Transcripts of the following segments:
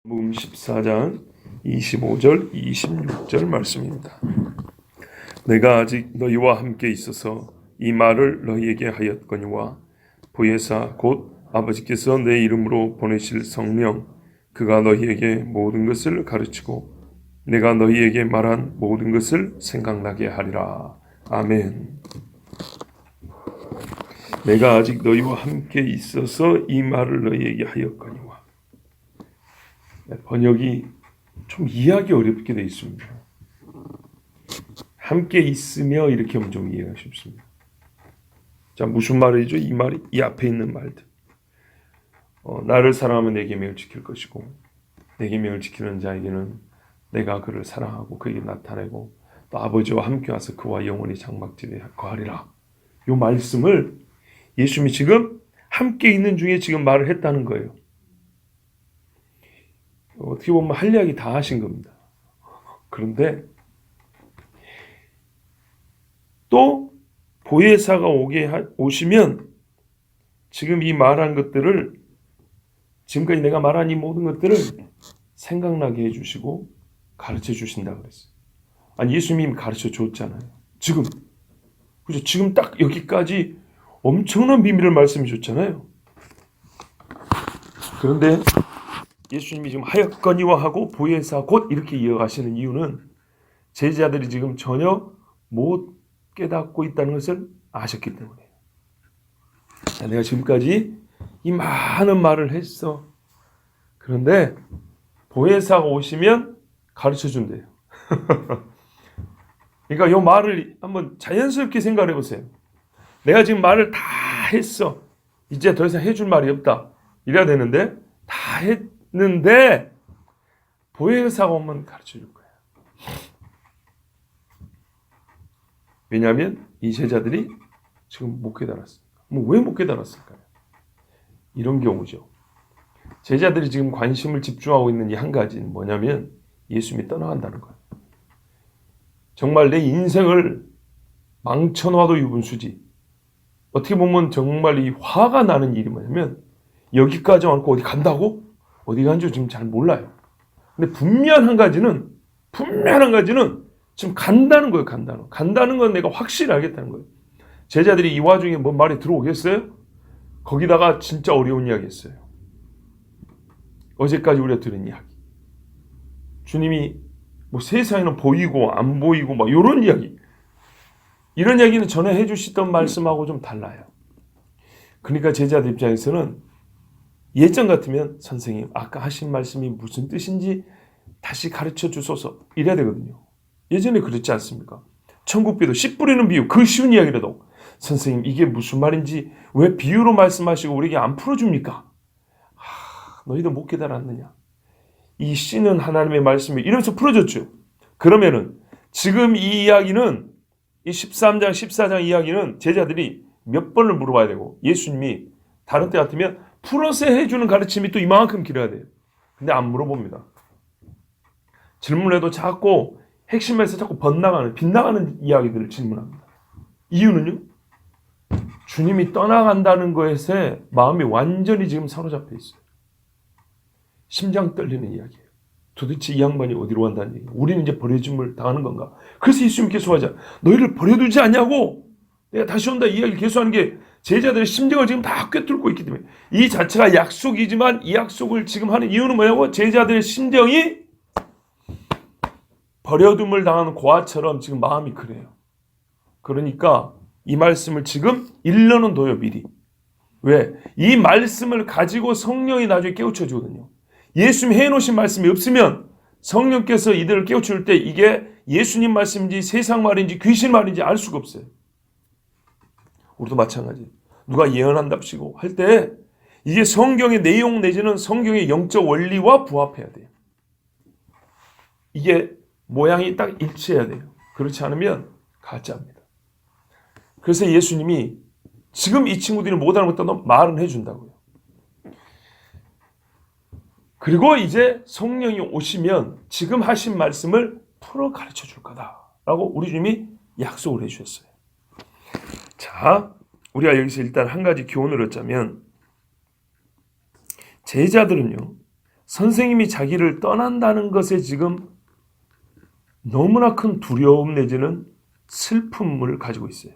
마태복음 14장 25절 26절 말씀입니다. 내가 아직 너희와 함께 있어서 이 말을 너희에게 하였거니와 보혜사 곧 아버지께서 내 이름으로 보내실 성령 그가 너희에게 모든 것을 가르치고 내가 너희에게 말한 모든 것을 생각나게 하리라. 아멘. 내가 아직 너희와 함께 있어서 이 말을 너희에게 하였거니와. 번역이 좀 이해하기 어렵게 되어 있습니다. 함께 있으며 이렇게 하면 좀 이해가 쉽습니다. 자, 무슨 말이죠? 이 말이 이 앞에 있는 말들. 나를 사랑하면 내 계명을 지킬 것이고 내 계명을 지키는 자에게는 내가 그를 사랑하고 그에게 나타내고 또 아버지와 함께 와서 그와 영원히 장막집에 거하리라. 이 말씀을 예수님이 지금 함께 있는 중에 지금 말을 했다는 거예요. 어떻게 보면 할 이야기 다 하신 겁니다. 그런데 또 보혜사가 오시면 지금 이 말한 것들을 지금까지 내가 말한 이 모든 것들을 생각나게 해주시고 가르쳐 주신다 그랬어요. 아니 예수님이 가르쳐 줬잖아요. 지금 그죠? 지금 딱 여기까지 엄청난 비밀을 말씀해 줬잖아요. 그런데 예수님이 지금 하였거니와 하고 보혜사 곧 이렇게 이어가시는 이유는 제자들이 지금 전혀 못 깨닫고 있다는 것을 아셨기 때문이에요. 자, 내가 지금까지 이 많은 말을 했어. 그런데 보혜사가 오시면 가르쳐 준대요. 그러니까 이 말을 한번 자연스럽게 생각해 보세요. 내가 지금 말을 다 했어. 이제 더 이상 해줄 말이 없다. 이래야 되는데 다 했는데 보혜사가 오면 가르쳐 줄 거예요. 왜냐하면 이 제자들이 지금 못 깨달았으니까. 왜 못 깨달았을까요? 이런 경우죠. 제자들이 지금 관심을 집중하고 있는 이 한 가지는 뭐냐면 예수님이 떠나간다는 거예요. 정말 내 인생을 망쳐놔도 유분수지. 어떻게 보면 정말 이 화가 나는 일이 뭐냐면 여기까지 왔고 어디 간다고? 어디 간지 지금 잘 몰라요. 근데 분명한 가지는 지금 간다는 거예요. 간다는 건 내가 확실히 알겠다는 거예요. 제자들이 이 와중에 뭔 말이 들어오겠어요? 거기다가 진짜 어려운 이야기 했어요. 어제까지 우리가 들은 이야기. 주님이 뭐 세상에는 보이고 안 보이고 막 이런 이야기. 이런 이야기는 전에 해주시던 말씀하고 좀 달라요. 그러니까 제자들 입장에서는 예전 같으면 선생님 아까 하신 말씀이 무슨 뜻인지 다시 가르쳐 주소서 이래야 되거든요. 예전에 그렇지 않습니까? 천국비도 씨 뿌리는 비유 그 쉬운 이야기라도 선생님 이게 무슨 말인지 왜 비유로 말씀하시고 우리에게 안 풀어줍니까? 너희도 못 깨달았느냐? 이 씨는 하나님의 말씀이 이러면서 풀어줬죠. 그러면은 지금 이 이야기는 이 13장 14장 이야기는 제자들이 몇 번을 물어봐야 되고 예수님이 다른 때 같으면 풀어서 해주는 가르침이 또 이만큼 길어야 돼요. 근데 안 물어봅니다. 질문해도 자꾸 핵심에서 자꾸 빗나가는 이야기들을 질문합니다. 이유는요? 주님이 떠나간다는 것에 마음이 완전히 지금 사로잡혀 있어요. 심장 떨리는 이야기예요. 도대체 이 양반이 어디로 간다는 얘기예요. 우리는 이제 버려짐을 당하는 건가? 그래서 예수님 계속하자. 너희를 버려두지 않냐고. 내가 다시 온다 이 이야기를 계속하는 게 제자들의 심정을 지금 다 꿰뚫고 있기 때문에 이 자체가 약속이지만 이 약속을 지금 하는 이유는 뭐냐고? 제자들의 심정이 버려둠을 당하는 고아처럼 지금 마음이 그래요. 그러니까 이 말씀을 지금 일러는 둬요 미리. 왜? 이 말씀을 가지고 성령이 나중에 깨우쳐 주거든요. 예수님 해놓으신 말씀이 없으면 성령께서 이들을 깨우칠 때 이게 예수님 말씀인지 세상 말인지 귀신 말인지 알 수가 없어요. 우리도 마찬가지. 누가 예언한답시고 할 때 이게 성경의 내용 내지는 성경의 영적 원리와 부합해야 돼요. 이게 모양이 딱 일치해야 돼요. 그렇지 않으면 가짜입니다. 그래서 예수님이 지금 이 친구들이 못 알아듣던 말은 해준다고요. 그리고 이제 성령이 오시면 지금 하신 말씀을 풀어 가르쳐 줄 거다라고 우리 주님이 약속을 해주셨어요. 자, 우리가 여기서 일단 한 가지 교훈을 얻자면 제자들은요 선생님이 자기를 떠난다는 것에 지금 너무나 큰 두려움 내지는 슬픔을 가지고 있어요.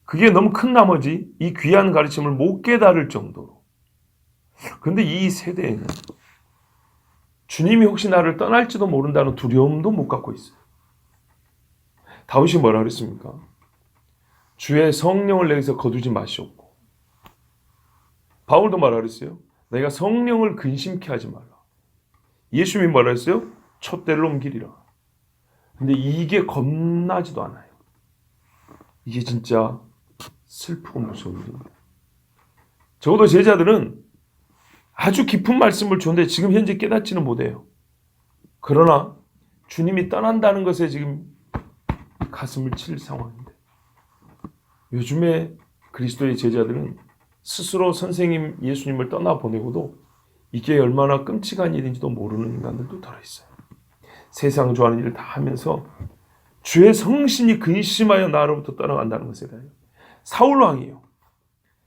그게 너무 큰 나머지 이 귀한 가르침을 못 깨달을 정도로. 그런데 이 세대에는 주님이 혹시 나를 떠날지도 모른다는 두려움도 못 갖고 있어요. 다윗이 뭐라 그랬습니까? 주의 성령을 내게서 거두지 마시옵고. 바울도 뭐라 그랬어요? 내가 성령을 근심케 하지 말라. 예수님이 뭐라 했어요? 촛대를 옮기리라. 근데 이게 겁나지도 않아요. 이게 진짜 슬프고 무서운 일입니다. 적어도 제자들은 아주 깊은 말씀을 주는데 지금 현재 깨닫지는 못해요. 그러나 주님이 떠난다는 것에 지금 가슴을 칠 상황인데, 요즘에 그리스도의 제자들은 스스로 선생님 예수님을 떠나보내고도 이게 얼마나 끔찍한 일인지도 모르는 인간들도 들어있어요. 세상 좋아하는 일을 다 하면서 주의 성신이 근심하여 나로부터 떠나간다는 것에 대하여. 사울 왕이에요.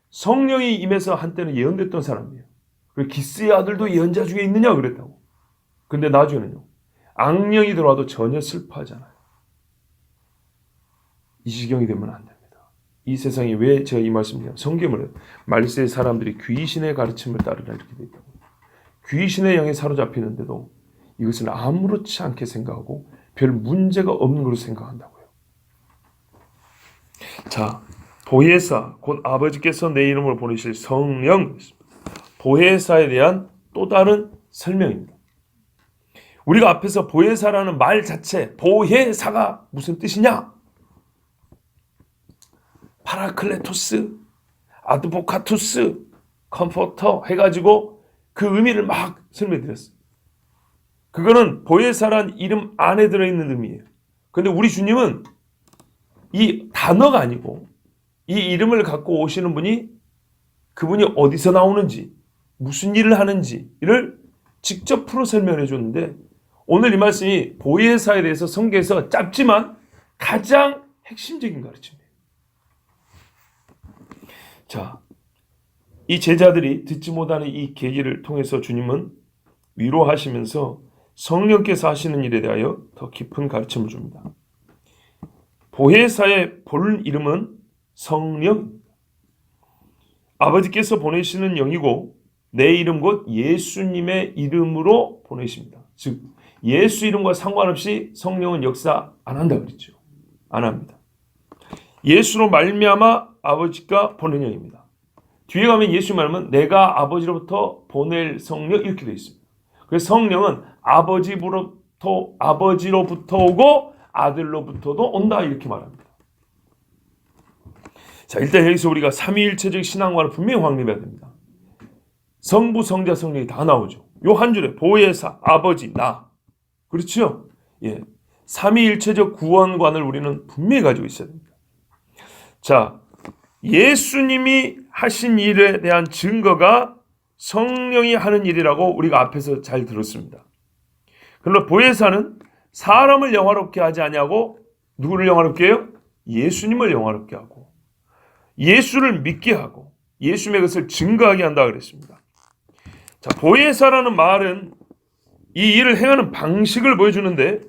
성령이 임해서 한때는 예언됐던 사람이에요. 그리고 기스의 아들도 예언자 중에 있느냐 그랬다고. 근데 나중에는요, 악령이 들어와도 전혀 슬퍼하잖아요. 이 지경이 되면 안 됩니다. 이 세상에 왜 제가 이 말씀드려요? 성경을 말세의 사람들이 귀신의 가르침을 따르라 이렇게 되어 있다고. 귀신의 영에 사로잡히는데도 이것은 아무렇지 않게 생각하고 별 문제가 없는 걸로 생각한다고요. 자, 보혜사, 곧 아버지께서 내 이름으로 보내실 성령, 보혜사에 대한 또 다른 설명입니다. 우리가 앞에서 보혜사라는 말 자체, 보혜사가 무슨 뜻이냐? 파라클레토스, 아드보카투스, 컴포터 해가지고 그 의미를 막 설명드렸어요. 그거는 보혜사란 이름 안에 들어있는 의미예요. 근데 우리 주님은 이 단어가 아니고 이 이름을 갖고 오시는 분이, 그분이 어디서 나오는지 무슨 일을 하는지를 직접 풀어 설명해 줬는데, 오늘 이 말씀이 보혜사에 대해서 성경에서 짧지만 가장 핵심적인 가르침이에요. 자, 이 제자들이 듣지 못하는 이 계기를 통해서 주님은 위로하시면서 성령께서 하시는 일에 대하여 더 깊은 가르침을 줍니다. 보혜사의 본 이름은 성령, 아버지께서 보내시는 영이고 내 이름 곧 예수님의 이름으로 보내십니다. 즉 예수 이름과 상관없이 성령은 역사 안 한다 그랬죠. 안 합니다. 예수로 말미암아 아버지가 보낸 영입니다. 뒤에 가면 예수 말하면 내가 아버지로부터 보낼 성령 이렇게 되어 있습니다. 그래서 성령은 아버지로부터 오고 아들로부터도 온다 이렇게 말합니다. 자, 일단 여기서 우리가 삼위일체적 신앙관을 분명히 확립해야 됩니다. 성부, 성자, 성령이 다 나오죠. 요 한 줄에 보혜사, 아버지, 나. 그렇죠? 예. 삼위일체적 구원관을 우리는 분명히 가지고 있어야 됩니다. 자, 예수님이 하신 일에 대한 증거가 성령이 하는 일이라고 우리가 앞에서 잘 들었습니다. 그러나 보혜사는 사람을 영화롭게 하지 아니하고 누구를 영화롭게 해요? 예수님을 영화롭게 하고 예수를 믿게 하고 예수님의 것을 증거하게 한다 그랬습니다. 자, 보혜사라는 말은 이 일을 행하는 방식을 보여주는데,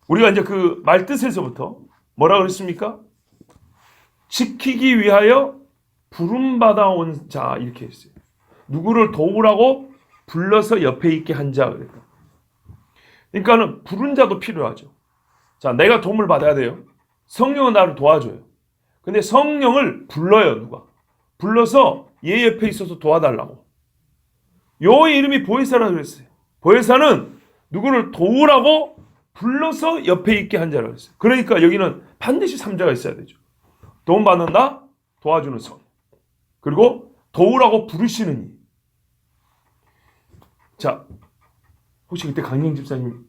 우리가 이제 그 말뜻에서부터 뭐라고 그랬습니까? 지키기 위하여 부름받아 온 자 이렇게 했어요. 누구를 도우라고 불러서 옆에 있게 한 자 그랬다. 그러니까는 부른 자도 필요하죠. 자, 내가 도움을 받아야 돼요. 성령은 나를 도와줘요. 근데 성령을 불러요. 누가? 불러서 얘 옆에 있어서 도와달라고. 요 이름이 보혜사라고 그랬어요. 보혜사는 누구를 도우라고 불러서 옆에 있게 한 자라고 했어요. 그러니까 여기는 반드시 3자가 있어야 되죠. 도움받는다, 도와주는 성, 그리고 도우라고 부르시는 이. 자, 혹시 그때 강영 집사님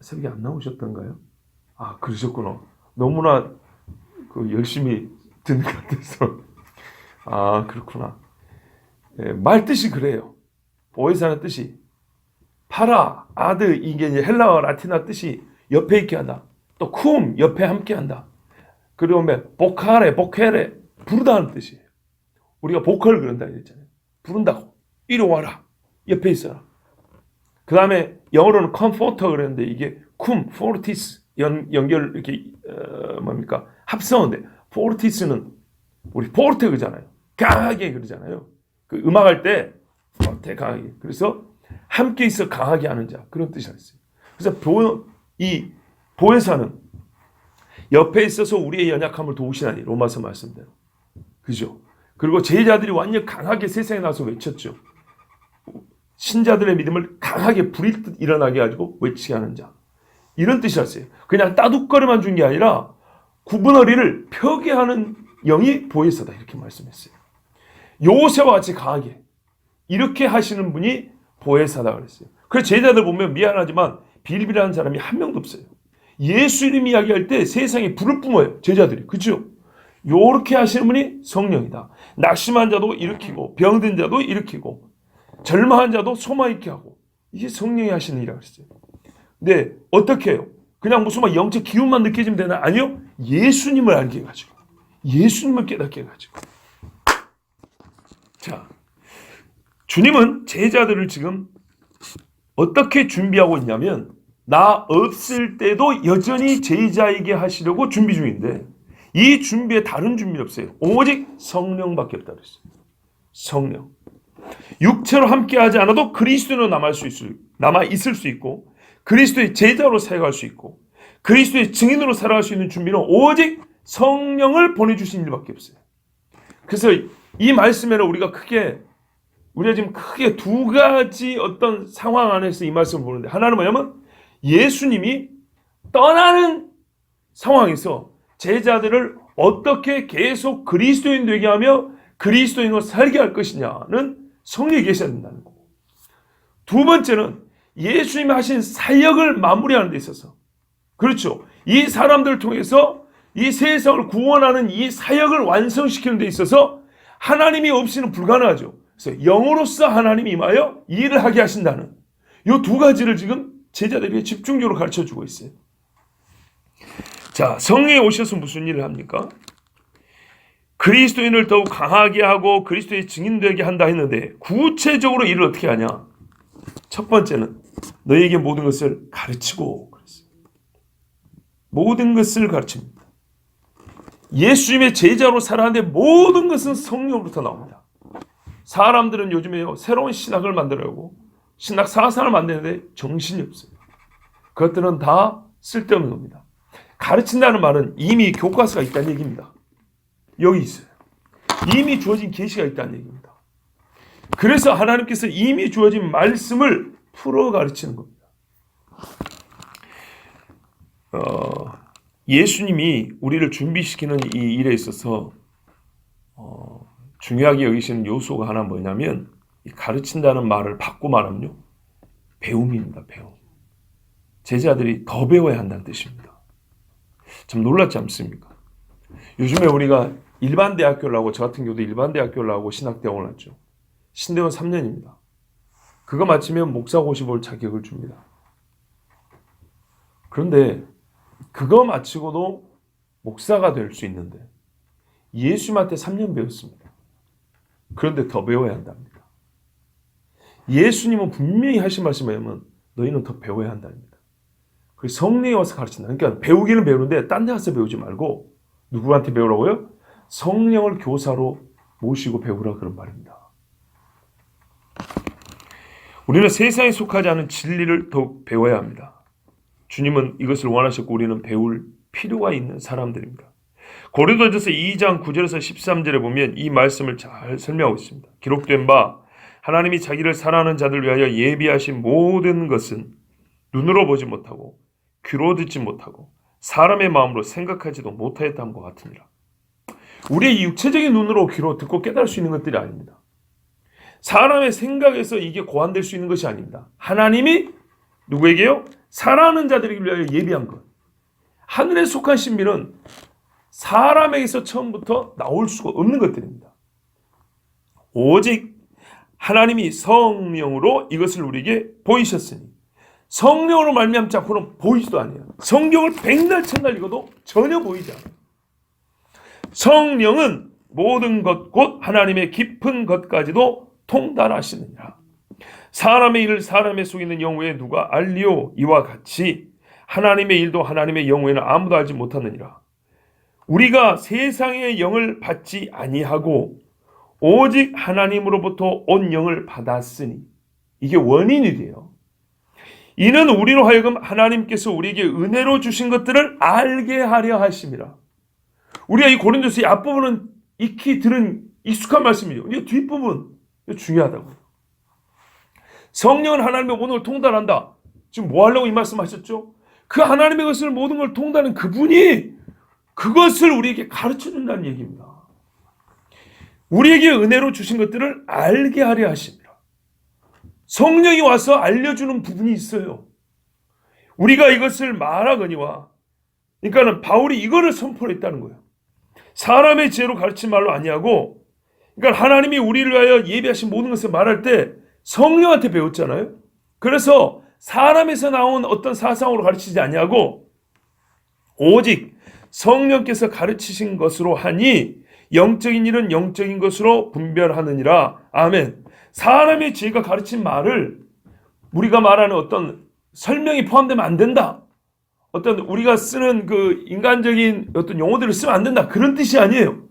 새벽에 안 나오셨던가요? 아, 그러셨구나. 너무나 열심히 듣는 것 같아서. 아, 그렇구나. 예, 말 뜻이 그래요. 보혜사는 뜻이 파라, 아드, 이게 이제 헬라어 라틴어 뜻이 옆에 있게 한다. 또 쿰, 옆에 함께 한다. 그리고 보카레, 보케레, 부르다는 뜻이에요. 우리가 보컬 그런다 그랬잖아요. 부른다고. 이리 와라. 옆에 있어라. 그 다음에 영어로는 comforter 그랬는데 이게 cum fortis 연결 이렇게 뭡니까 합성어인데 fortis는 우리 forte 그러잖아요. 강하게 그러잖아요. 그 음악할 때 forte 강하게. 그래서 함께 있어 강하게 하는 자 그런 뜻이 있어요. 그래서 이 보혜사는 옆에 있어서 우리의 연약함을 도우시나니 로마서 말씀대로. 그죠? 그리고 제자들이 완전 강하게 세상에 나서 외쳤죠. 신자들의 믿음을 강하게 불이 일어나게 가지고 외치게 하는 자. 이런 뜻이었어요. 그냥 따둑거리만 준 게 아니라 구분어리를 펴게 하는 영이 보혜사다 이렇게 말씀했어요. 요새와 같이 강하게 이렇게 하시는 분이 보혜사다 그랬어요. 그래서 제자들 보면 미안하지만 빌빌하는 사람이 한 명도 없어요. 예수 이름 이야기할 때 세상에 불을 뿜어요. 제자들이. 그렇죠? 요렇게 하시는 분이 성령이다. 낙심한 자도 일으키고 병든 자도 일으키고 절망한 자도 소망 있게 하고 이게 성령이 하시는 일이라고 그랬어요. 근데 어떻게 해요? 그냥 무슨 막 영적 기운만 느껴지면 되나? 아니요. 예수님을 알게 해가지고 예수님을 깨닫게 해가지고 자, 주님은 제자들을 지금 어떻게 준비하고 있냐면 나 없을 때도 여전히 제자이게 하시려고 준비 중인데 이 준비에 다른 준비는 없어요. 오직 성령밖에 없다 그랬어요. 성령. 육체로 함께하지 않아도 그리스도로 남아 있을 수 있고 그리스도의 제자로 사역할 수 있고 그리스도의 증인으로 살아갈 수 있는 준비는 오직 성령을 보내주신 일밖에 없어요. 그래서 이 말씀에는 우리가 지금 크게 두 가지 어떤 상황 안에서 이 말씀을 보는데 하나는 뭐냐면 예수님이 떠나는 상황에서 제자들을 어떻게 계속 그리스도인 되게 하며 그리스도인으로 살게 할 것이냐는 성령이 계셔야 된다는 거고 두 번째는 예수님이 하신 사역을 마무리하는 데 있어서 그렇죠. 이 사람들을 통해서 이 세상을 구원하는 이 사역을 완성시키는 데 있어서 하나님이 없이는 불가능하죠. 그래서 영으로서 하나님이 임하여 일을 하게 하신다는 이 두 가지를 지금 제자들에게 집중적으로 가르쳐주고 있어요. 자, 성령이 오셔서 무슨 일을 합니까? 그리스도인을 더욱 강하게 하고 그리스도의 증인되게 한다 했는데 구체적으로 일을 어떻게 하냐? 첫 번째는 너희에게 모든 것을 가르치고 그랬어요. 모든 것을 가르칩니다. 예수님의 제자로 살아가는데 모든 것은 성령으로부터 나옵니다. 사람들은 요즘에 새로운 신학을 만들려고 신학 사상을 만드는데 정신이 없어요. 그것들은 다 쓸데없는 겁니다. 가르친다는 말은 이미 교과서가 있다는 얘기입니다. 여기 있어요. 이미 주어진 계시가 있다는 얘기입니다. 그래서 하나님께서 이미 주어진 말씀을 풀어 가르치는 겁니다. 예수님이 우리를 준비시키는 이 일에 있어서 중요하게 여기시는 요소가 하나 뭐냐면 이 가르친다는 말을 바꿔 말하면요. 배움입니다. 배움. 제자들이 더 배워야 한다는 뜻입니다. 참 놀랍지 않습니까? 요즘에 우리가 일반 대학교를 하고 저 같은 경우도 일반 대학교를 하고 신학대학원을 했죠. 신대원 3년입니다. 그거 마치면 목사고시 볼 자격을 줍니다. 그런데 그거 마치고도 목사가 될 수 있는데 예수님한테 3년 배웠습니다. 그런데 더 배워야 한답니다. 예수님은 분명히 하신 말씀이면 너희는 더 배워야 한답니다. 그래서 성령이 와서 가르친다. 그러니까 배우기는 배우는데 딴 데 가서 배우지 말고 누구한테 배우라고요? 성령을 교사로 모시고 배우라 그런 말입니다. 우리는 세상에 속하지 않은 진리를 더욱 배워야 합니다. 주님은 이것을 원하셨고 우리는 배울 필요가 있는 사람들입니다. 고린도전서 2장 9절에서 13절에 보면 이 말씀을 잘 설명하고 있습니다. 기록된 바 하나님이 자기를 사랑하는 자들 위하여 예비하신 모든 것은 눈으로 보지 못하고 귀로 듣지 못하고 사람의 마음으로 생각하지도 못하였다는 것 같으니라. 우리의 육체적인 눈으로 귀로 듣고 깨달을 수 있는 것들이 아닙니다. 사람의 생각에서 이게 고안될 수 있는 것이 아닙니다. 하나님이 누구에게요? 사랑하는 자들에게 위하여 예비한 것. 하늘에 속한 신비는 사람에게서 처음부터 나올 수가 없는 것들입니다. 오직 하나님이 성령으로 이것을 우리에게 보이셨으니 성령으로 말미암지 않고는 보이지도 않아요. 성경을 백날 천날 읽어도 전혀 보이지 않아요. 성령은 모든 것 곧 하나님의 깊은 것까지도 통달하시느니라. 사람의 일을 사람의 속에 있는 영후에 누가 알리오? 이와 같이 하나님의 일도 하나님의 영후에는 아무도 알지 못하느니라. 우리가 세상의 영을 받지 아니하고 오직 하나님으로부터 온 영을 받았으니, 이게 원인이 돼요. 이는 우리로 하여금 하나님께서 우리에게 은혜로 주신 것들을 알게 하려 하심이라. 우리가 이 고린도서의 앞부분은 익히 들은 익숙한 말씀이에요. 이 뒷부분, 이거 중요하다고요. 성령은 하나님의 모든 걸 통달한다. 지금 뭐 하려고 이 말씀하셨죠? 그 하나님의 것을 모든 걸 통달하는 그분이 그것을 우리에게 가르쳐준다는 얘기입니다. 우리에게 은혜로 주신 것들을 알게 하려 하십니다. 성령이 와서 알려주는 부분이 있어요. 우리가 이것을 말하거니와, 그러니까는 바울이 이거를 선포했다는 거예요. 사람의 지혜로 가르친 말로 아니하고, 그러니까 하나님이 우리를 위하여 예비하신 모든 것을 말할 때 성령한테 배웠잖아요. 그래서 사람에서 나온 어떤 사상으로 가르치지 아니하고 오직 성령께서 가르치신 것으로 하니 영적인 일은 영적인 것으로 분별하느니라. 아멘. 사람의 지혜가 가르친 말을 우리가 말하는 어떤 설명이 포함되면 안 된다. 어떤 우리가 쓰는 그 인간적인 어떤 용어들을 쓰면 안 된다. 그런 뜻이 아니에요.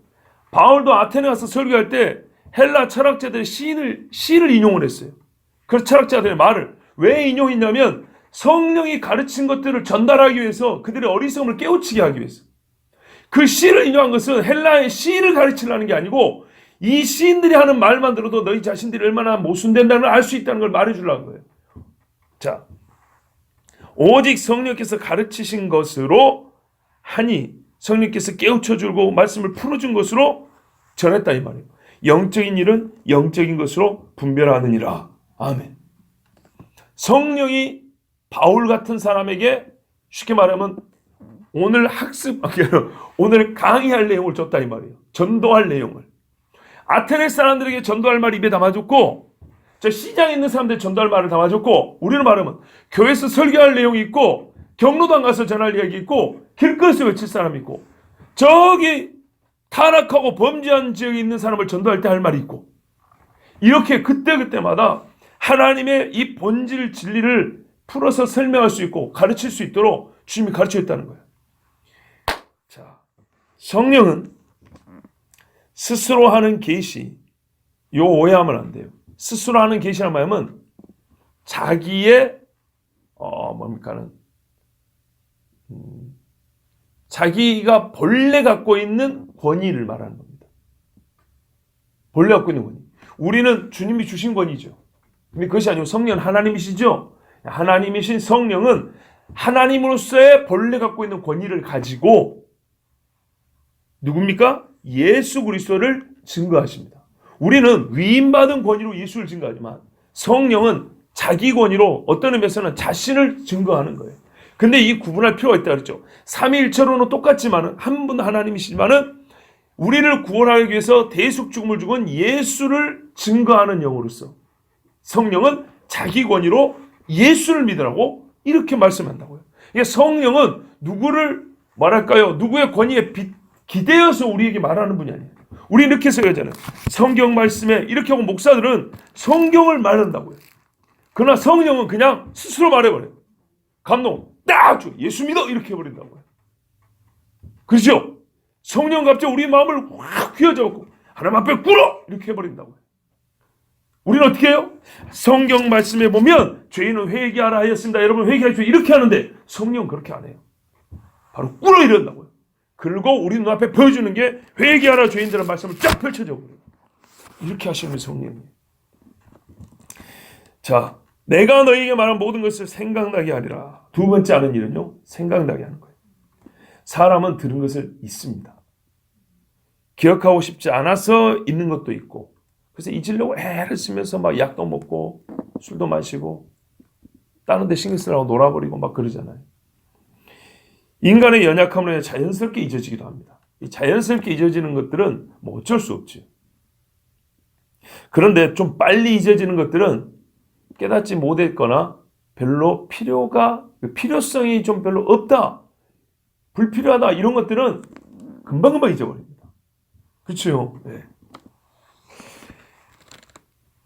바울도 아테네 가서 설교할 때 헬라 철학자들의 시를 인용을 했어요. 그래서 철학자들의 말을 왜 인용했냐면 성령이 가르친 것들을 전달하기 위해서 그들의 어리석음을 깨우치게 하기 위해서. 그 시를 인용한 것은 헬라의 시를 가르치려는 게 아니고 이 시인들이 하는 말만 들어도 너희 자신들이 얼마나 모순된다는 걸 알 수 있다는 걸 말해주려는 거예요. 자, 오직 성령께서 가르치신 것으로 하니, 성령께서 깨우쳐주고 말씀을 풀어준 것으로 전했다 이 말이에요. 영적인 일은 영적인 것으로 분별하느니라. 아멘. 성령이 바울 같은 사람에게 쉽게 말하면 오늘 오늘 강의할 내용을 줬다 이 말이에요. 전도할 내용을. 아테네 사람들에게 전도할 말 입에 담아줬고, 저 시장에 있는 사람들 전도할 말을 담아줬고, 우리는 말하면 교회에서 설교할 내용이 있고, 경로당 가서 전할 이야기 있고, 길거리에서 외칠 사람이 있고, 저기 타락하고 범죄한 지역에 있는 사람을 전도할 때 할 말이 있고, 이렇게 그때그때마다 하나님의 이 본질 진리를 풀어서 설명할 수 있고 가르칠 수 있도록 주님이 가르쳐줬다는 거예요. 자, 성령은 스스로 하는 계시, 요 오해하면 안 돼요. 스스로 하는 계시란 말은 자기의 자기가 본래 갖고 있는 권위를 말하는 겁니다. 본래 갖고 있는 권위. 우리는 주님이 주신 권위죠. 근데 그것이 아니고 성령은 하나님이시죠. 하나님이신 성령은 하나님으로서의 본래 갖고 있는 권위를 가지고 누굽니까? 예수 그리스도를 증거하십니다. 우리는 위임받은 권위로 예수를 증거하지만 성령은 자기 권위로 어떤 의미에서는 자신을 증거하는 거예요. 근데 이 구분할 필요가 있다 그랬죠. 삼위일체로는 똑같지만은 한 분 하나님이시지만은 우리를 구원하기 위해서 대속 죽음을 죽은 예수를 증거하는 영으로서 성령은 자기 권위로 예수를 믿으라고 이렇게 말씀한다고요. 이게 성령은 누구를 말할까요? 누구의 권위에 기대어서 우리에게 말하는 분이 아니에요. 우리 이렇게 해서 그러잖아요. 성경 말씀에 이렇게 하고 목사들은 성경을 말한다고요. 그러나 성령은 그냥 스스로 말해버려요. 감동, 딱 줘. 예수 믿어 이렇게 해버린다고요. 그렇죠? 성령 갑자기 우리 마음을 확 휘어잡고 하나님 앞에 꿇어 이렇게 해버린다고요. 우리는 어떻게 해요? 성경 말씀에 보면 죄인은 회개하라 하였습니다. 여러분 회개하십시오 이렇게 하는데 성령은 그렇게 안 해요. 바로 꿇어 이런다고요. 그리고 우리 눈앞에 보여주는 게 회개하라 죄인들의 말씀을 쫙 펼쳐져 버려요. 이렇게 하시는 성령이에요. 자, 내가 너희에게 말한 모든 것을 생각나게 하리라. 두 번째 하는 일은요, 생각나게 하는 거예요. 사람은 들은 것을 잊습니다. 기억하고 싶지 않아서 잊는 것도 있고, 그래서 잊으려고 애를 쓰면서 막 약도 먹고 술도 마시고 다른 데 신경 쓰라고 놀아버리고 막 그러잖아요. 인간의 연약함으로 자연스럽게 잊어지기도 합니다. 이 자연스럽게 잊어지는 것들은 뭐 어쩔 수 없지. 그런데 좀 빨리 잊어지는 것들은 깨닫지 못했거나 별로 필요성이 좀 별로 없다, 불필요하다 이런 것들은 금방금방 잊어버립니다. 그렇죠? 네.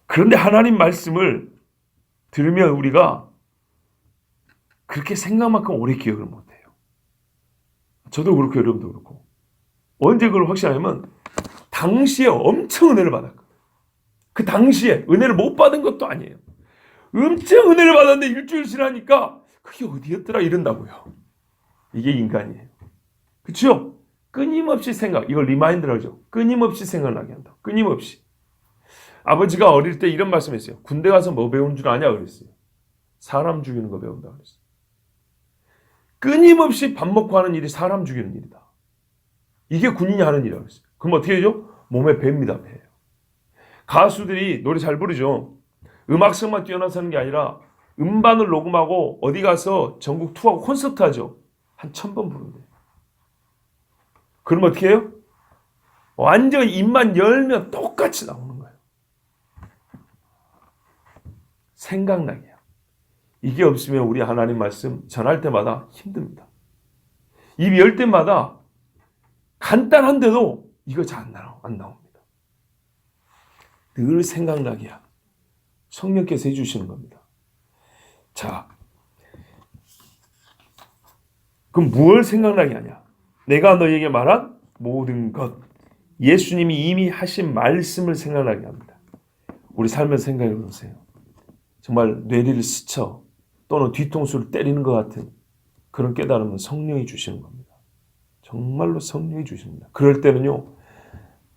그런데 하나님 말씀을 들으면 우리가 그렇게 생각만큼 오래 기억을 못해요. 저도 그렇고 여러분도 그렇고. 언제 그걸 확신하냐면 당시에 엄청 은혜를 받았거든요. 그 당시에 은혜를 못 받은 것도 아니에요. 엄청 은혜를 받았는데 일주일 지나니까 그게 어디였더라 이런다고요. 이게 인간이에요. 그렇죠? 끊임없이 생각, 이걸 리마인드라죠. 끊임없이 생각나게 한다. 끊임없이. 아버지가 어릴 때 이런 말씀했어요. 군대 가서 뭐 배우는 줄 아냐 그랬어요. 사람 죽이는 거 배운다 그랬어요. 끊임없이 밥 먹고 하는 일이 사람 죽이는 일이다. 이게 군인이 하는 일이라고 그랬어요. 그럼 어떻게 되죠? 몸에 뻵니다. 배예요. 가수들이 노래 잘 부르죠. 음악성만 뛰어나서는 게 아니라 음반을 녹음하고 어디 가서 전국 투어하고 콘서트 하죠. 한 1000번 부른대요. 그럼 어떻게 해요? 완전 입만 열면 똑같이 나오는 거예요. 생각나게요. 이게 없으면 우리 하나님 말씀 전할 때마다 힘듭니다. 입이 열 때마다 간단한데도 이거 잘 안 나옵니다. 늘 생각나게야. 성령께서 해주시는 겁니다. 자, 그럼 무엇을 생각나게 하냐? 내가 너에게 말한 모든 것, 예수님이 이미 하신 말씀을 생각나게 합니다. 우리 삶을 생각해 보세요. 정말 뇌리를 스쳐 또는 뒤통수를 때리는 것 같은 그런 깨달음은 성령이 주시는 겁니다. 정말로 성령이 주십니다. 그럴 때는요,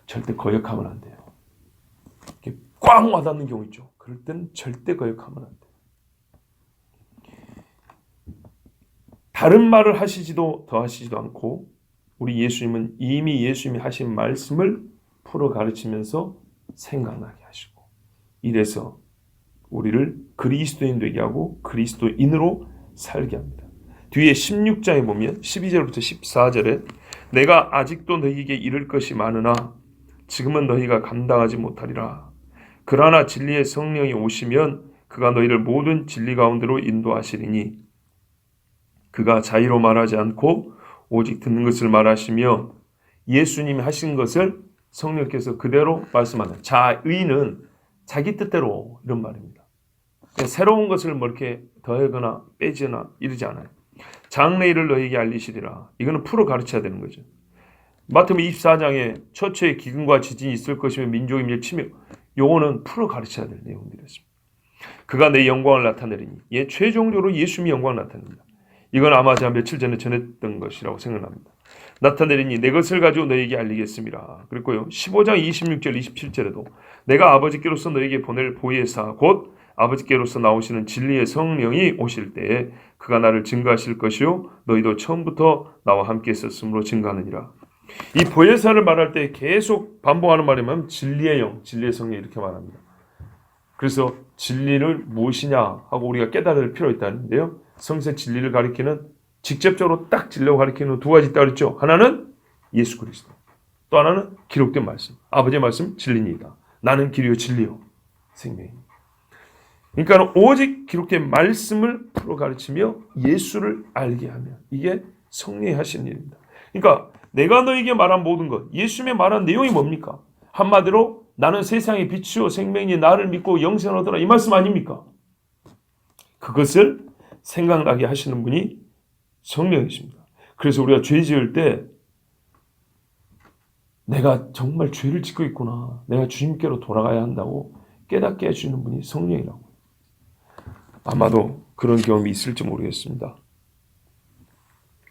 절대 거역하면 안 돼요. 이렇게 꽝 와닿는 경우 있죠. 그럴 때는 절대 거역하면 안 돼요. 다른 말을 하시지도 더하시지도 않고 우리 예수님은 이미 예수님이 하신 말씀을 풀어 가르치면서 생각나게 하시고, 이래서 우리를 그리스도인 되게 하고 그리스도인으로 살게 합니다. 뒤에 16장에 보면 12절부터 14절에 내가 아직도 너희에게 이를 것이 많으나 지금은 너희가 감당하지 못하리라. 그러나 진리의 성령이 오시면 그가 너희를 모든 진리 가운데로 인도하시리니 그가 자의로 말하지 않고 오직 듣는 것을 말하시며 예수님이 하신 것을 성령께서 그대로 말씀하는, 자의는 자기 뜻대로 이런 말입니다. 새로운 것을 뭐 이렇게 더하거나 빼거나 이러지 않아요. 장래일을 너희에게 알리시리라. 이거는 풀어 가르쳐야 되는 거죠. 마태복음 24장에 처처에 기근과 지진이 있을 것이며 민족이 멸치며, 요거는 풀어 가르쳐야 될 내용들이었습니다. 그가 내 영광을 나타내리니, 최종적으로 예수님이 영광을 나타냅니다. 이건 아마 제가 며칠 전에 전했던 것이라고 생각납니다. 나타내리니 내 것을 가지고 너에게 알리겠습니다. 그리고요 15장 26절 27절에도 내가 아버지께로서 너에게 보낼 보혜사 곧 아버지께로서 나오시는 진리의 성령이 오실 때에 그가 나를 증거하실 것이요 너희도 처음부터 나와 함께 있었으므로 증거하느니라. 이 보혜사를 말할 때 계속 반복하는 말이 뭐냐면 진리의 영, 진리의 성령 이렇게 말합니다. 그래서 진리를 무엇이냐 하고 우리가 깨달을 필요가 있다는데요. 성경 진리를 가리키는, 직접적으로 딱 진리를 가리키는 두 가지 있다고 그랬죠. 하나는 예수 그리스도, 또 하나는 기록된 말씀. 아버지의 말씀 진리니이다. 나는 길이요 진리요 생명입니다. 그러니까 오직 기록된 말씀을 풀어 가르치며 예수를 알게 하며, 이게 성령이 하신 일입니다. 그러니까 내가 너에게 말한 모든 것, 예수님의 말한 내용이 뭡니까? 한마디로 나는 세상의 빛이요 생명이 나를 믿고 영생을 얻으라, 이 말씀 아닙니까? 그것을 생각나게 하시는 분이 성령이십니다. 그래서 우리가 죄 지을 때 내가 정말 죄를 짓고 있구나, 내가 주님께로 돌아가야 한다고 깨닫게 해주는 분이 성령이라고. 아마도 그런 경험이 있을지 모르겠습니다.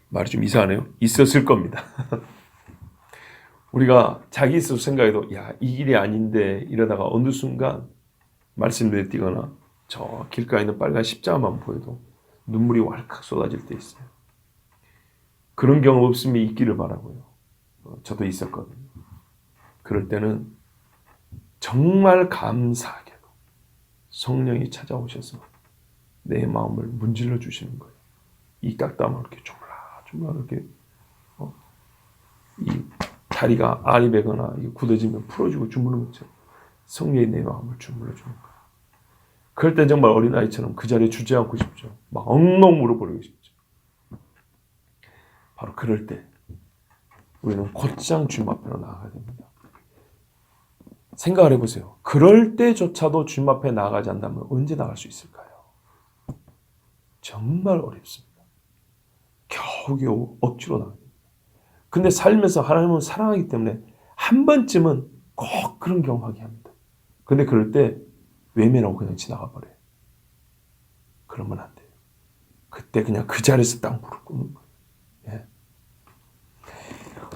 말이 좀 이상하네요. 있었을 겁니다. 우리가 자기 스스로 생각해도 이 길이 아닌데 이러다가 어느 순간 말씀 눈에 띄거나 저 길가에 있는 빨간 십자가만 보여도 눈물이 왈칵 쏟아질 때 있어요. 그런 경험 없으면 있기를 바라고요. 저도 있었거든요. 그럴 때는 정말 감사하게도 성령이 찾아오셔서 내 마음을 문질러 주시는 거예요. 이 딱담을 이렇게 조물라 이렇게 이 다리가 알이 베거나 굳어지면 풀어주고 주무는 것처럼 성령이 내 마음을 주물러 주는 거예요. 그럴 때 정말 어린아이처럼 그 자리에 주저앉고 싶죠. 막 엉엉 울어버리고 싶죠. 바로 그럴 때 우리는 곧장 주님 앞으로 나아가야 됩니다. 생각을 해보세요. 그럴 때조차도 주님 앞에 나아가지 않는다면 언제 나갈 수 있을까요? 정말 어렵습니다. 겨우겨우 억지로 나갑니다. 근데 살면서 하나님은 사랑하기 때문에 한 번쯤은 꼭 그런 경험하게 합니다. 근데 그럴 때 외면하고 그냥 지나가 버려요. 그러면 안 돼요. 그때 그냥 그 자리에서 딱 무릎 꿇는 거예요. 예.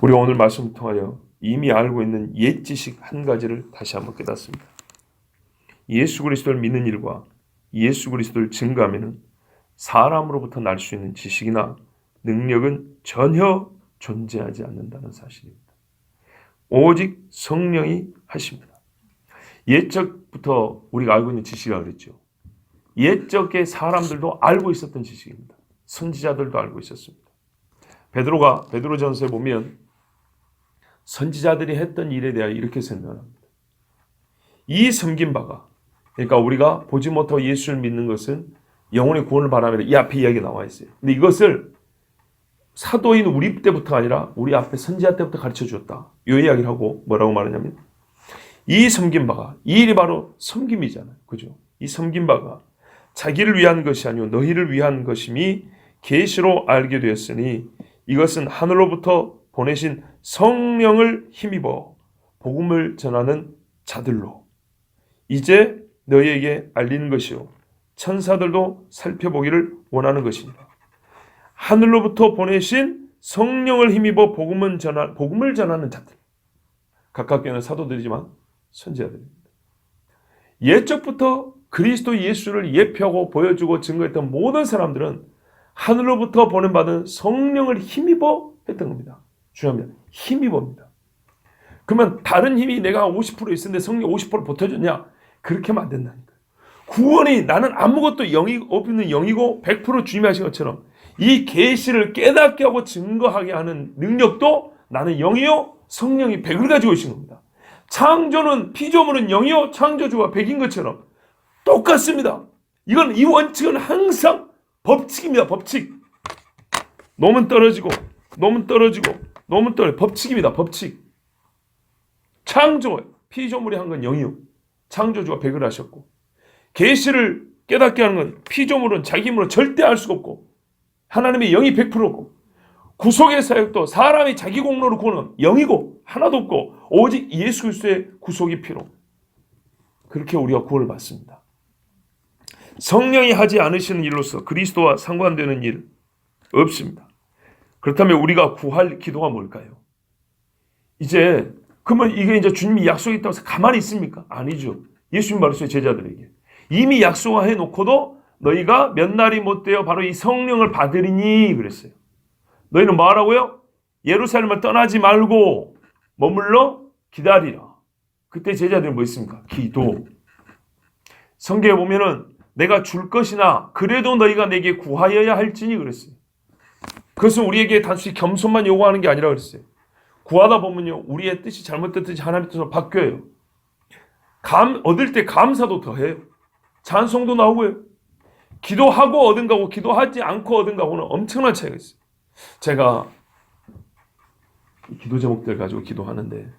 우리가 오늘 말씀을 통하여 이미 알고 있는 옛 지식 한 가지를 다시 한번 깨닫습니다. 예수 그리스도를 믿는 일과 예수 그리스도를 증거하면 사람으로부터 날 수 있는 지식이나 능력은 전혀 존재하지 않는다는 사실입니다. 오직 성령이 하십니다. 옛적부터 우리가 알고 있는 지식이라고 그랬죠. 옛적의 사람들도 알고 있었던 지식입니다. 선지자들도 알고 있었습니다. 베드로전서에 보면 선지자들이 했던 일에 대하여 이렇게 설명합니다. 이 섬긴 바가, 그러니까 우리가 보지 못하고 예수를 믿는 것은 영혼의 구원을 바라며 이 앞에 이야기가 나와 있어요. 근데 이것을 사도인 우리 때부터 아니라 우리 앞에 선지자 때부터 가르쳐 주었다. 이 이야기를 하고 뭐라고 말하냐면 이 섬긴 바가, 이 일이 바로 섬김이잖아요. 그죠? 이 섬긴 바가 자기를 위한 것이 아니오 너희를 위한 것임이 계시로 알게 되었으니 이것은 하늘로부터 보내신 성령을 힘입어 복음을 전하는 자들로 이제 너희에게 알리는 것이요 천사들도 살펴보기를 원하는 것입니다. 하늘로부터 보내신 성령을 힘입어 복음을 전하는 자들. 가깝게는 사도들이지만 선지자들입니다. 옛적부터 그리스도 예수를 예표하고 보여주고 증거했던 모든 사람들은 하늘로부터 보낸받은 성령을 힘입어 했던 겁니다. 중요합니다. 힘입어입니다. 그러면 다른 힘이 내가 50% 있었는데 성령 50% 보태줬냐? 그렇게 하면 안 된다니까요. 구원이 나는 아무것도 없는 영이고 100% 주님이 하신 것처럼 이 계시를 깨닫게 하고 증거하게 하는 능력도 나는 영이요 성령이 100을 가지고 계신 겁니다. 창조는 피조물은 영이요 창조주가 100인 것처럼 똑같습니다. 이 원칙은 항상 법칙입니다. 법칙. 놈은 떨어지고 법칙입니다. 법칙. 창조 피조물이 한 건 영이요 창조주가 100을 하셨고 계시를 깨닫게 하는 건 피조물은 자기 힘으로 절대 할 수가 없고 하나님의 영이 100%고 구속의 사역도 사람이 자기 공로로 구하는 영이고 하나도 없고 오직 예수 그리스도의 구속이 필요. 그렇게 우리가 구원을 받습니다. 성령이 하지 않으시는 일로서 그리스도와 상관되는 일 없습니다. 그렇다면 우리가 구할 기도가 뭘까요? 그러면 이게 이제 주님이 약속이 있다고 해서 가만히 있습니까? 아니죠. 예수님 말씀에 제자들에게 이미 약속해 놓고도 너희가 몇 날이 못 되어 바로 이 성령을 받으리니 그랬어요. 너희는 뭐 하라고요? 예루살렘을 떠나지 말고 머물러 기다리라. 그때 제자들은 뭐 있습니까? 기도. 성경에 보면은 내가 줄 것이나 그래도 너희가 내게 구하여야 할지니 그랬어요. 그것은 우리에게 단순히 겸손만 요구하는 게 아니라 그랬어요. 구하다 보면요 우리의 뜻이 잘못됐든지 하나님의 뜻으로 바뀌어요. 얻을 때 감사도 더해요. 찬송도 나오고요. 기도하고 얻은 거하고 기도하지 않고 얻은 거하고는 엄청난 차이가 있어요. 제가 기도 제목들 가지고 기도하는데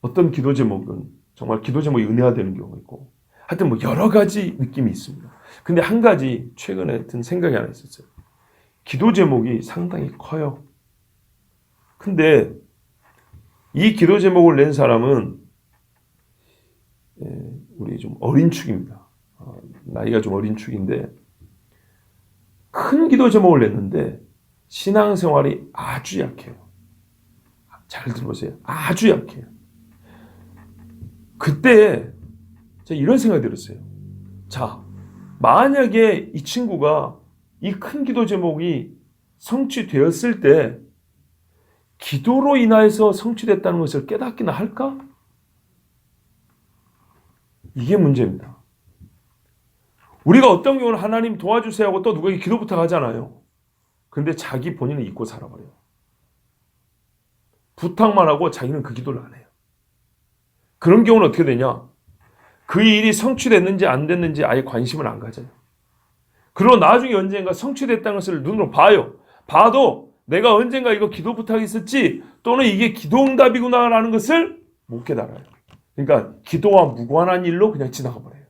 어떤 기도 제목은 정말 기도 제목이 은혜가 되는 경우가 있고 하여튼 뭐 여러 가지 느낌이 있습니다. 근데 한 가지 최근에 든 생각이 하나 있었어요. 기도 제목이 상당히 커요. 근데 이 기도 제목을 낸 사람은 우리 좀 어린 축입니다. 나이가 좀 어린 축인데 큰 기도 제목을 냈는데 신앙생활이 아주 약해요. 잘 들어보세요. 아주 약해요. 그때 제가 이런 생각이 들었어요. 자, 만약에 이 친구가 이 큰 기도 제목이 성취되었을 때 기도로 인하여서 성취됐다는 것을 깨닫기나 할까? 이게 문제입니다. 우리가 어떤 경우는 하나님 도와주세요 하고 또 누구에게 기도 부탁하잖아요. 그런데 자기 본인은 잊고 살아버려요. 부탁만 하고 자기는 그 기도를 안 해요. 그런 경우는 어떻게 되냐? 그 일이 성취됐는지 안 됐는지 아예 관심을 안 가져요. 그리고 나중에 언젠가 성취됐다는 것을 눈으로 봐요. 봐도 내가 언젠가 이거 기도 부탁이 있었지 또는 이게 기도응답이구나라는 것을 못 깨달아요. 그러니까 기도와 무관한 일로 그냥 지나가 버려요.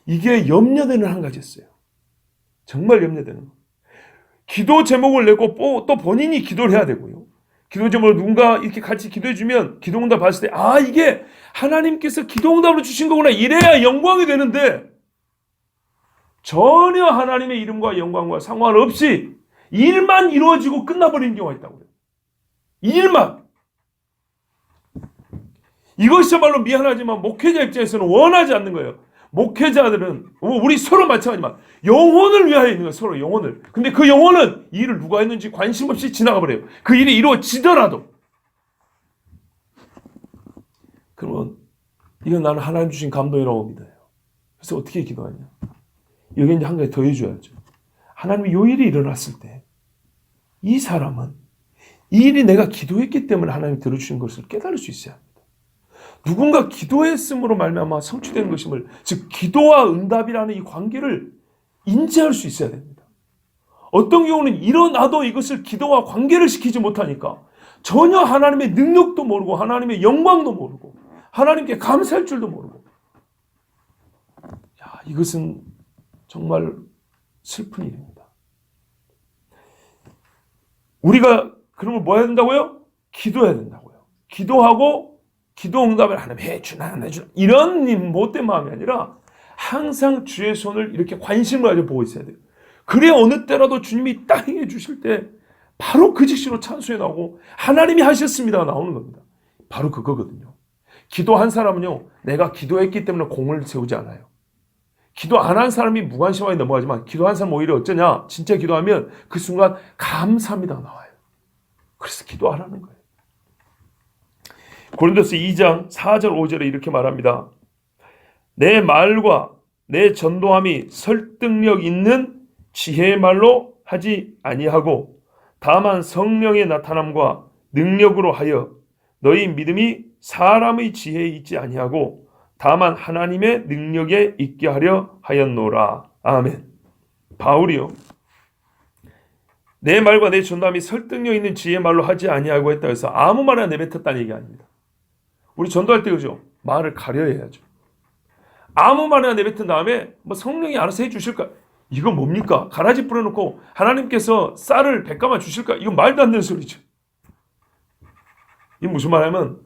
이게 염려되는 한 가지 있어요. 정말 염려되는 거. 기도 제목을 내고 또 본인이 기도를 해야 되고요. 기도 제목을 누군가 이렇게 같이 기도해 주면 기도응답 받을 때 이게 하나님께서 기도응답으로 주신 거구나, 이래야 영광이 되는데 전혀 하나님의 이름과 영광과 상관없이 일만 이루어지고 끝나버리는 경우가 있다고요. 일만. 이것이야말로 미안하지만 목회자 입장에서는 원하지 않는 거예요. 목회자들은 우리 서로 마찬가지지만 영혼을 위하여 있는 거예요. 서로 영혼을. 근데 그 영혼은 이 일을 누가 했는지 관심 없이 지나가 버려요. 그 일이 이루어지더라도. 그러면 이건 나는 하나님 주신 감동이라고 믿어요. 그래서 어떻게 기도하냐. 여기 이제 한 가지 더 해줘야죠. 하나님이 이 일이 일어났을 때 이 사람은 이 일이 내가 기도했기 때문에 하나님이 들어주신 것을 깨달을 수 있어야 합니다. 누군가 기도했음으로 말미암아 성취되는 것임을, 즉 기도와 응답이라는 이 관계를 인지할 수 있어야 됩니다. 어떤 경우는 일어나도 이것을 기도와 관계를 시키지 못하니까 전혀 하나님의 능력도 모르고 하나님의 영광도 모르고 하나님께 감사할 줄도 모르고, 이것은 정말 슬픈 일입니다. 우리가 그러면 뭐 해야 된다고요? 기도해야 된다고요. 기도하고 기도 응답을 하나님 해주나 안 해주나 이런 못된 마음이 아니라 항상 주의 손을 이렇게 관심을 가지고 보고 있어야 돼요. 그래야 어느 때라도 주님이 딱 행해 주실 때 바로 그 즉시로 찬송이 나오고 하나님이 하셨습니다가 나오는 겁니다. 바로 그거거든요. 기도한 사람은요, 내가 기도했기 때문에 공을 세우지 않아요. 기도 안 한 사람이 무관심하게 넘어가지만 기도한 사람은 오히려 어쩌냐, 진짜 기도하면 그 순간 감사합니다가 나와요. 그래서 기도하라는 거예요. 고린도서 2장 4절 5절에 이렇게 말합니다. 내 말과 내 전도함이 설득력 있는 지혜의 말로 하지 아니하고 다만 성령의 나타남과 능력으로 하여 너희 믿음이 사람의 지혜에 있지 아니하고 다만 하나님의 능력에 있게 하려 하였노라. 아멘. 바울이요, 내 말과 내 전도함이 설득력 있는 지혜의 말로 하지 아니하고 했다 해서 아무 말이나 내뱉었다는 얘기 아닙니다. 우리 전도할 때 그죠? 말을 가려야죠. 아무 말이나 내뱉은 다음에 성령이 알아서 해주실까? 이건 뭡니까? 가라지 뿌려놓고 하나님께서 쌀을 100가마 주실까? 이건 말도 안 되는 소리죠. 이게 무슨 말하면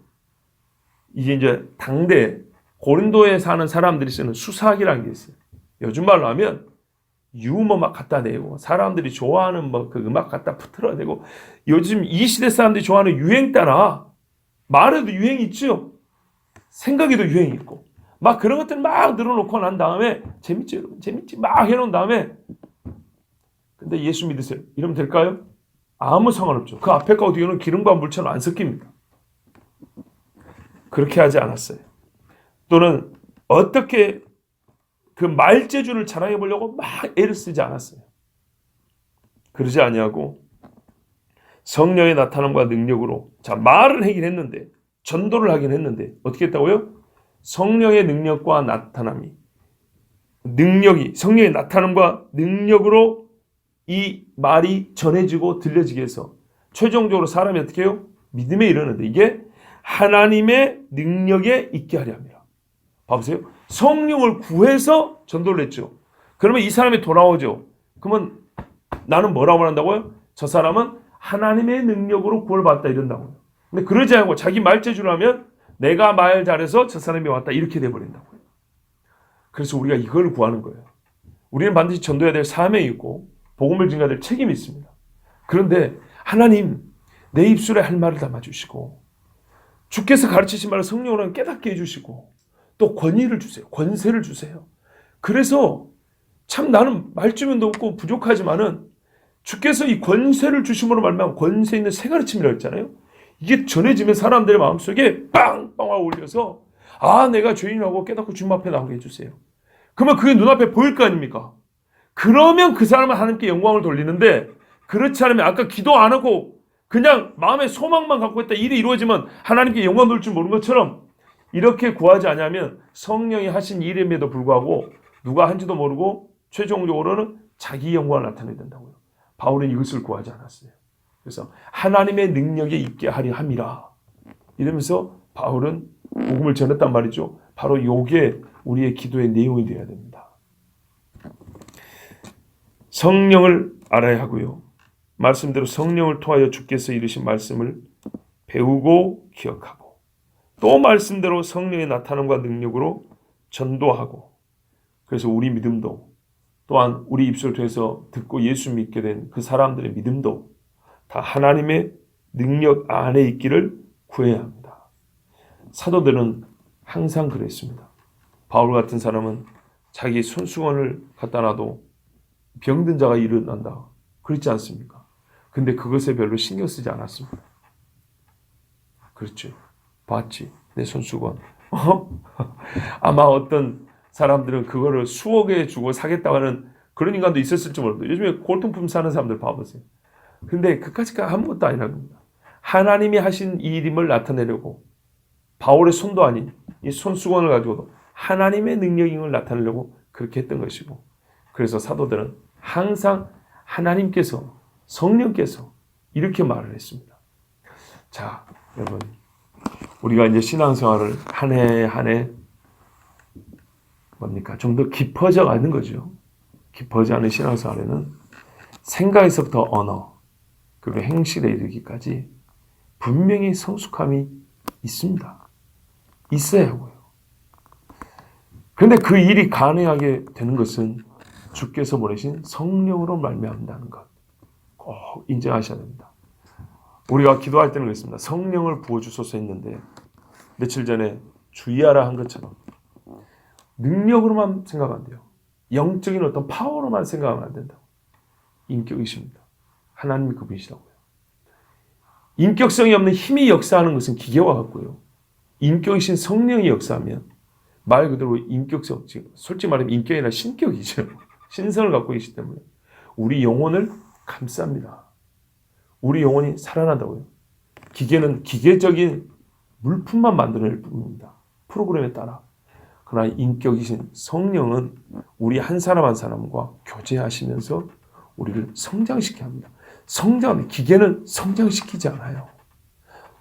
이게 이제 당대 고린도에 사는 사람들이 쓰는 수사학이라는 게 있어요. 요즘 말로 하면 유머 막 갖다 대고 사람들이 좋아하는 그 음악 갖다 풀어내고 요즘 이 시대 사람들이 좋아하는 유행 따라 말에도 유행이 있죠. 생각에도 유행이 있고 막 그런 것들 막 늘어놓고 난 다음에 재밌지 여러분, 재밌지 막 해놓은 다음에 근데 예수 믿으세요. 이러면 될까요? 아무 상관없죠. 그 앞에 거 뒤에는 기름과 물처럼 안 섞입니다. 그렇게 하지 않았어요. 또는 어떻게 그 말재주를 자랑해 보려고 막 애를 쓰지 않았어요. 그러지 아니하고 성령의 나타남과 능력으로 말을 하긴 했는데 전도를 하긴 했는데 어떻게 했다고요? 성령의 능력과 나타남이 성령의 나타남과 능력으로 이 말이 전해지고 들려지게 해서 최종적으로 사람이 어떻게 해요? 믿음에 이르는데 이게 하나님의 능력에 있게 하려 합니다. 봐보세요. 성령을 구해서 전도를 했죠. 그러면 이 사람이 돌아오죠. 그러면 나는 뭐라고 한다고요? 저 사람은 하나님의 능력으로 구원받았다 이런다고요. 근데 그러지 않고 자기 말재주를 하면 내가 말 잘해서 저 사람이 왔다 이렇게 돼버린다고요. 그래서 우리가 이걸 구하는 거예요. 우리는 반드시 전도해야 될 사명이 있고 복음을 증가해야 될 책임이 있습니다. 그런데 하나님 내 입술에 할 말을 담아주시고 주께서 가르치신 말을 성령으로 깨닫게 해주시고 또 권위를 주세요. 권세를 주세요. 그래서 참 나는 말주변도 없고 부족하지만은 주께서 이 권세를 주심으로 말미암아 권세 있는 새 가르침이라고 했잖아요. 이게 전해지면 사람들의 마음속에 빵빵 올려서 내가 죄인이라고 깨닫고 주님 앞에 나오게 해주세요. 그러면 그게 눈앞에 보일 거 아닙니까? 그러면 그 사람은 하나님께 영광을 돌리는데 그렇지 않으면 아까 기도 안 하고 그냥 마음의 소망만 갖고 있다 일이 이루어지면 하나님께 영광 돌릴 줄 모르는 것처럼 이렇게 구하지 않으면 성령이 하신 일임에도 불구하고 누가 한지도 모르고 최종적으로는 자기 영광을 나타내야 된다고요. 바울은 이것을 구하지 않았어요. 그래서 하나님의 능력에 있게 하려 함이라 이러면서 바울은 복음을 전했단 말이죠. 바로 요게 우리의 기도의 내용이 되어야 됩니다. 성령을 알아야 하고요. 말씀대로 성령을 통하여 주께서 이르신 말씀을 배우고 기억하고, 또 말씀대로 성령의 나타남과 능력으로 전도하고, 그래서 우리 믿음도, 또한 우리 입술을 통해서 듣고 예수 믿게 된 그 사람들의 믿음도 다 하나님의 능력 안에 있기를 구해야 합니다. 사도들은 항상 그랬습니다. 바울 같은 사람은 자기 손수건을 갖다 놔도 병든 자가 일어난다, 그렇지 않습니까? 근데 그것에 별로 신경 쓰지 않았습니다. 그렇죠. 봤지, 내 손수건. 아마 어떤 사람들은 그거를 수억에 주고 사겠다고 하는 그런 인간도 있었을지 모릅니다. 요즘에 골동품 사는 사람들 봐보세요. 근데 그까지가 아무것도 아니라는 겁니다. 하나님이 하신 이 일임을 나타내려고, 바울의 손도 아닌 이 손수건을 가지고도 하나님의 능력임을 나타내려고 그렇게 했던 것이고, 그래서 사도들은 항상 하나님께서, 성령께서 이렇게 말을 했습니다. 자, 여러분, 우리가 이제 신앙생활을 한 해 한 해 뭡니까? 좀 더 깊어져 가는 거죠. 깊어져 가는 신앙생활에는 생각에서부터 언어, 그리고 행실에 이르기까지 분명히 성숙함이 있습니다. 있어야 하고요. 그런데 그 일이 가능하게 되는 것은 주께서 보내신 성령으로 말미암는다는 것 꼭 인정하셔야 됩니다. 우리가 기도할 때는 그렇습니다. 성령을 부어주소서 했는데 며칠 전에 주의하라 한 것처럼 능력으로만 생각 안 돼요. 영적인 어떤 파워로만 생각하면 안 된다고. 인격이십니다. 하나님이 그분이시라고요. 인격성이 없는 힘이 역사하는 것은 기계와 같고요. 인격이신 성령이 역사하면 말 그대로 인격성, 솔직히 말하면 인격이 아니라 신격이죠. 신성을 갖고 계시기 때문에 우리 영혼을 감쌉니다. 우리 영혼이 살아난다고요. 기계는 기계적인 물품만 만들어낼 뿐입니다. 프로그램에 따라. 그러나 인격이신 성령은 우리 한 사람 한 사람과 교제하시면서 우리를 성장시켜야 합니다. 기계는 성장시키지 않아요.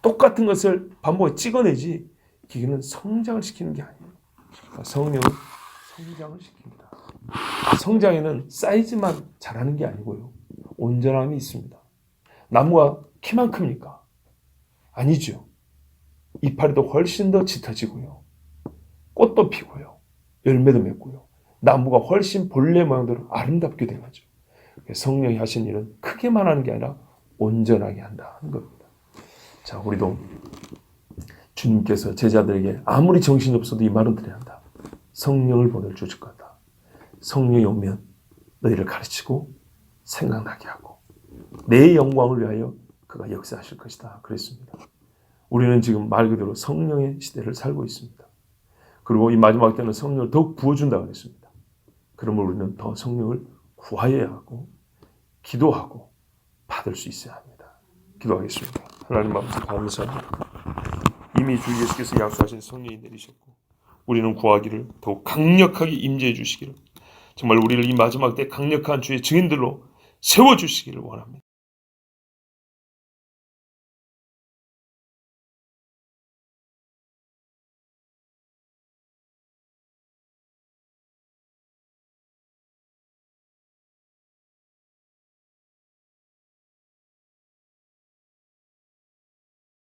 똑같은 것을 반복해 찍어내지 기계는 성장을 시키는 게 아니에요. 성령은 성장을 시킵니다. 성장에는 사이즈만 자라는 게 아니고요. 온전함이 있습니다. 나무가 키만 큽니까? 아니죠. 이파리도 훨씬 더 짙어지고요. 꽃도 피고요. 열매도 맺고요. 나무가 훨씬 본래 모양대로 아름답게 되죠. 성령이 하신 일은 크게만 하는 게 아니라 온전하게 한다는 겁니다. 자, 우리도 주님께서 제자들에게 아무리 정신이 없어도 이 말은 드려야 한다. 성령을 보내주실 거다. 성령이 오면 너희를 가르치고 생각나게 하고 내 영광을 위하여 그가 역사하실 것이다. 그랬습니다. 우리는 지금 말 그대로 성령의 시대를 살고 있습니다. 그리고 이 마지막 때는 성령을 더욱 부어준다고 했습니다. 그러면 우리는 더 성령을 구하여야 하고 기도하고 받을 수 있어야 합니다. 기도하겠습니다. 하나님 아버지 감사합니다. 이미 주 예수께서 약속하신 성령이 내리셨고 우리는 구하기를 더욱 강력하게 임재해 주시기를, 정말 우리를 이 마지막 때 강력한 주의 증인들로 세워주시기를 원합니다.